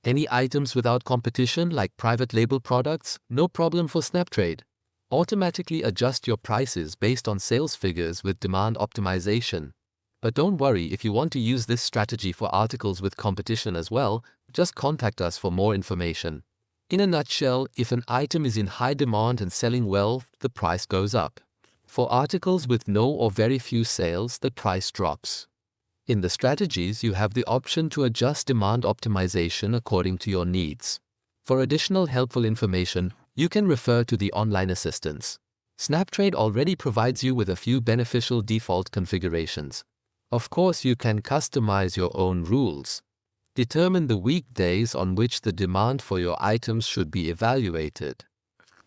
Any items without competition like private label products? No problem for SnapTrade. Automatically adjust your prices based on sales figures with demand optimization. But don't worry, if you want to use this strategy for articles with competition as well, just contact us for more information. In a nutshell, if an item is in high demand and selling well, the price goes up. For articles with no or very few sales, the price drops. In the strategies, you have the option to adjust demand optimization according to your needs. For additional helpful information, you can refer to the online assistance. SnapTrade already provides you with a few beneficial default configurations. Of course, you can customize your own rules. Determine the weekdays on which the demand for your items should be evaluated.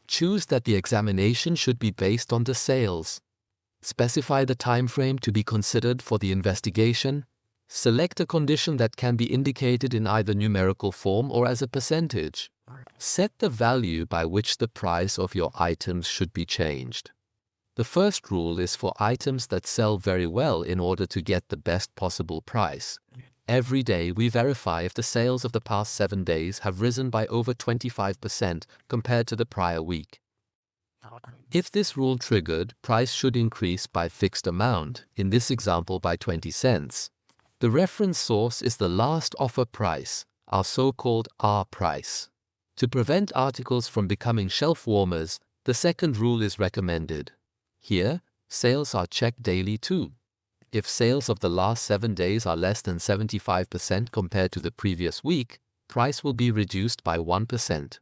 Choose that the examination should be based on the sales. Specify the time frame to be considered for the investigation. Select a condition that can be indicated in either numerical form or as a percentage. Set the value by which the price of your items should be changed. The first rule is for items that sell very well in order to get the best possible price. Every day we verify if the sales of the past 7 days have risen by over 25% compared to the prior week. If this rule triggered, price should increase by fixed amount, in this example by 20 cents. The reference source is the last offer price, our so-called R price. To prevent articles from becoming shelf warmers, the second rule is recommended. Here, sales are checked daily too. If sales of the last 7 days are less than 75% compared to the previous week, price will be reduced by 1%.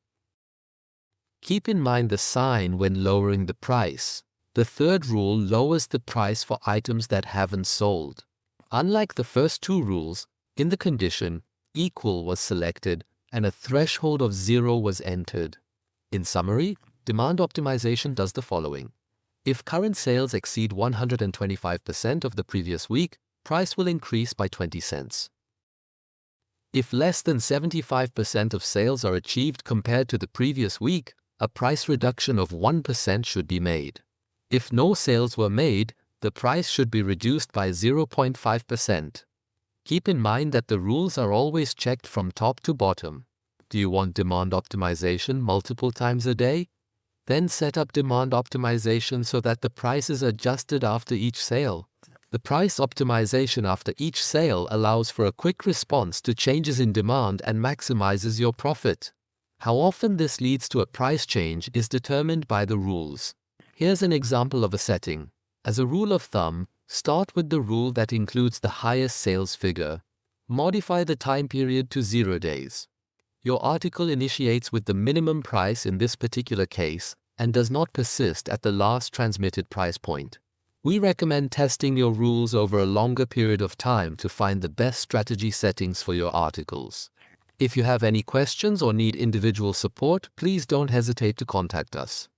Keep in mind the sign when lowering the price. The third rule lowers the price for items that haven't sold. Unlike the first two rules, in the condition, equal was selected and a threshold of 0 was entered. In summary, demand optimization does the following. If current sales exceed 125% of the previous week, price will increase by 20 cents. If less than 75% of sales are achieved compared to the previous week, a price reduction of 1% should be made. If no sales were made, the price should be reduced by 0.5%. Keep in mind that the rules are always checked from top to bottom. Do you want demand optimization multiple times a day? Then set up demand optimization so that the price is adjusted after each sale. The price optimization after each sale allows for a quick response to changes in demand and maximizes your profit. How often this leads to a price change is determined by the rules. Here's an example of a setting. As a rule of thumb, start with the rule that includes the highest sales figure. Modify the time period to 0 days. Your article initiates with the minimum price in this particular case and does not persist at the last transmitted price point. We recommend testing your rules over a longer period of time to find the best strategy settings for your articles. If you have any questions or need individual support, please don't hesitate to contact us.